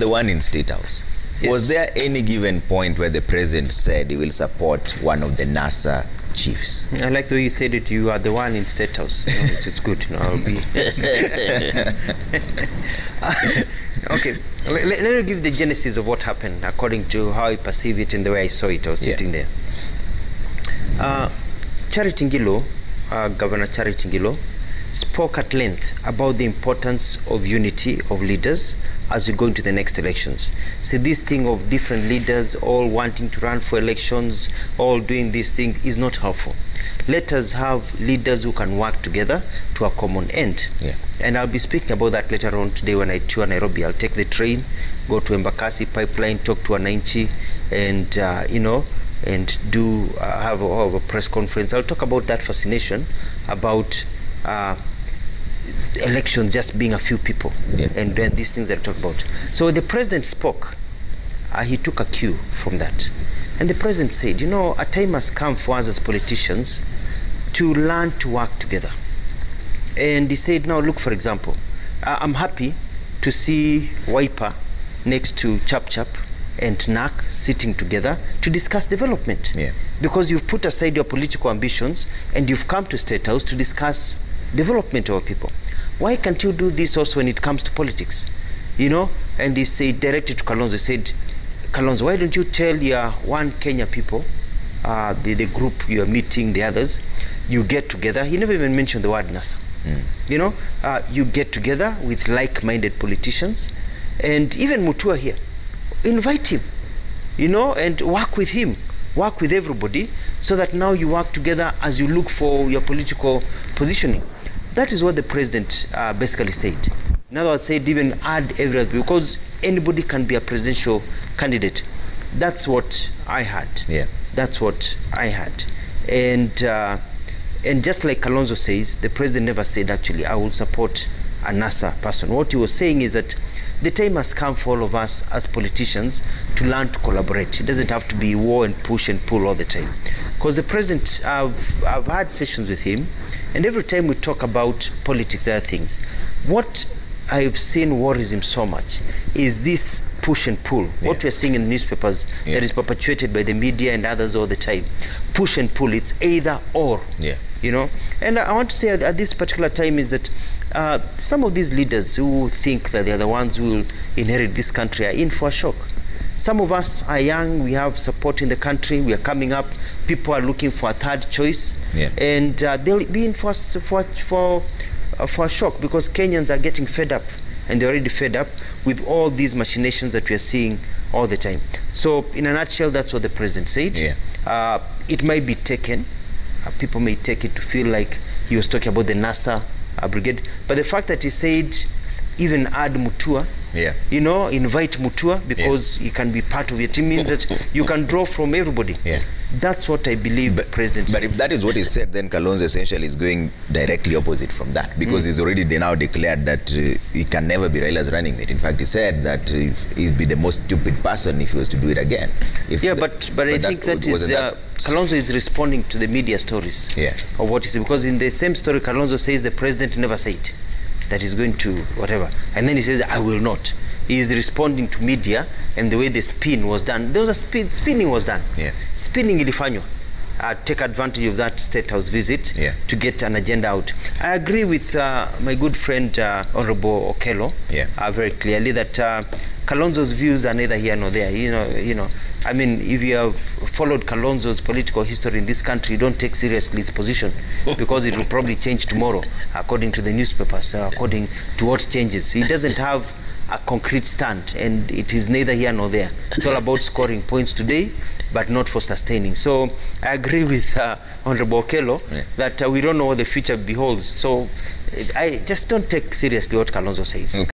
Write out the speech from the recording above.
The one in State House. Yes. Was there any given point where the president said he will support one of the NASA chiefs? I like the way you said it. You are the one in State House. You know, it's good. You know, I'll be. Okay. Let me give the genesis of what happened according to how I perceive it and the way I saw it. I was sitting there. Charity Ngilo, Governor Charity Ngilo, spoke at length about the importance of unity of leaders as we go into the next elections. So this thing of different leaders all wanting to run for elections, all doing this thing is not helpful. Let us have leaders who can work together to a common end. Yeah. And I'll be speaking about that later on today when I tour Nairobi. I'll take the train, go to Embakasi Pipeline, talk to Wananchi, and you know, and do have a press conference. I'll talk about that fascination about elections just being a few people, and then these things that I talk about. So when the president spoke, he took a cue from that. And the president said, you know, a time has come for us as politicians to learn to work together. And he said, now look, for example, I'm happy to see Wiper next to Chap Chap and NAC sitting together to discuss development. Yeah. Because you've put aside your political ambitions and you've come to State House to discuss development of our people. Why can't you do this also when it comes to politics? You know, and he said, directed to Kalonzo, he said, Kalonzo, why don't you tell your One Kenya people, the group you are meeting, the others, you get together. He never even mentioned the word NASA. You know, you get together with like-minded politicians, and even Mutua here, invite him, you know, and work with him, work with everybody, so that now you work together as you look for your political positioning. That is what the president basically said. In other words, said even add everyone, because anybody can be a presidential candidate. That's what I had. Yeah. That's what I had. And just like Kalonzo says, the president never said, actually, I will support a NASA person. What he was saying is that the time has come for all of us as politicians to learn to collaborate. It doesn't have to be war and push and pull all the time. Because the president, I've had sessions with him, and every time we talk about politics, there are things. What I've seen worries him so much is this push and pull. What we're seeing in the newspapers that is perpetuated by the media and others all the time. Push and pull, it's either or. You know, and I want to say at this particular time is that some of these leaders who think that they're the ones who will inherit this country are in for a shock. Some of us are young, we have support in the country, we are coming up, people are looking for a third choice, and they'll be in for a shock, because Kenyans are getting fed up, and they're already fed up with all these machinations that we are seeing all the time. So in a nutshell, that's what the president said. It might be taken, people may take it to feel like he was talking about the NASA brigade, but the fact that he said even add Mutua, you know, invite Mutua, because he can be part of your team, means that you can draw from everybody. That's what I believe the president said. But if that is what he said, then Kalonzo essentially is going directly opposite from that, because he's already now declared that he can never be Raila's running mate. In fact, he said that he'd be the most stupid person if he was to do it again. But I think that is Kalonzo is responding to the media stories of what he said, because in the same story, Kalonzo says the president never said that he's going to whatever, and then he says, I will not. He is responding to media and the way the spin was done. There was a spinning was done. Spinning ilifanywa. Take advantage of that State House visit to get an agenda out. I agree with my good friend Honorable Okello very clearly that Kalonzo's views are neither here nor there. You know. I mean, if you have followed Kalonzo's political history in this country, don't take seriously his position, because it will probably change tomorrow, according to the newspapers, according to what changes. He doesn't have a concrete stand, and it is neither here nor there. It's all about scoring points today, but not for sustaining. So I agree with Honorable Okello that we don't know what the future beholds. So I just don't take seriously what Kalonzo says.